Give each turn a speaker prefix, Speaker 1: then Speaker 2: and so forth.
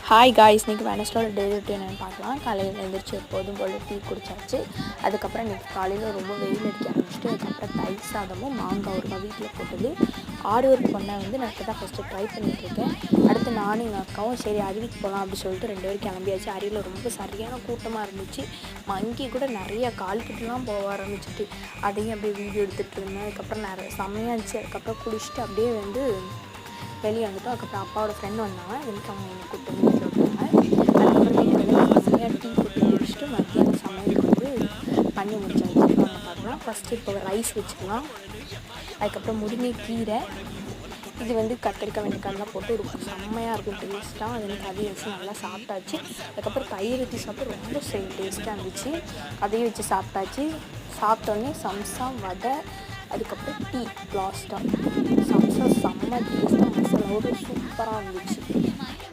Speaker 1: Hi guys, இன்றைக்கி வெனஸ்டோட day routine என்னென்னு பார்க்கலாம். காலையில் எழுந்திரிச்சு எப்போதும் போல் டீ குடிச்சாச்சு. அதுக்கப்புறம் இன்றைக்கி காலையில் ரொம்ப வெயில் அடிக்க ஆரம்பிச்சிட்டு அதுக்கப்புறம் தயிர் சாதமும் மாங்காய் ஊறுகாய் வீட்டில் போட்டது. ஆரி ஒர்க் பண்ண நான் இப்போ தான் ஃபஸ்ட்டு ட்ரை பண்ணிகிட்ருக்கேன். அடுத்து நானும் எங்கள் அக்காவும் சரி அருவிக்கு போகலாம் அப்படி சொல்லிட்டு 2 பேரும் கிளம்பியாச்சு. அருவியில் ரொம்ப சரியான கூட்டமாக இருந்துச்சு. மங்கி கூட நிறைய கால்கிட்டலாம் போக ஆரம்பிச்சிட்டு அதையும் அப்படியே வீடியோ எடுத்துகிட்டு இருந்தேன். அதுக்கப்புறம் நிறைய செம்மையாக இருந்துச்சு. அதுக்கப்புறம் குடிச்சிட்டு அப்படியே வெளியே வந்துட்டோம். அதுக்கப்புறம் அப்பாவோட ஃப்ரெண்ட் வந்தாங்க. எனக்கு அவங்க என்னை கூப்பிட்டு வீட்டில் விட்டாங்க. அதுக்கப்புறம் வீட்டில் செம்மையாக டீ போட்டு குடிச்சிட்டு மத்தியானம் சமையலுக்கு பண்ணி முடிச்சாச்சு. நாங்கள் பார்க்கலாம். ஃபஸ்ட்டு இப்போ ரைஸ் வச்சுக்கலாம். அதுக்கப்புறம் முருங்கைக்கீரை, இது கத்திரிக்காய் வெண்டைக்காயெலாம் போட்டு ஒரு செம்மையாக இருக்கும் டேஸ்ட்டாக. அது அதையும் வச்சு நல்லா சாப்பிட்டாச்சு. அதுக்கப்புறம் தயிர் ஊற்றி சாப்பிட்டு ரொம்ப டேஸ்ட்டாக இருந்துச்சு. அதையும் வச்சு சாப்பிட்டாச்சு. சாப்பிட்டோன்னே சம்சா, வடை, அதுக்கப்புறம் டீ லாஸ்ட்டாக. சம்சா செம்ம டேஸ்ட்டாக மசாலாவோடு சூப்பராக இருந்துச்சு.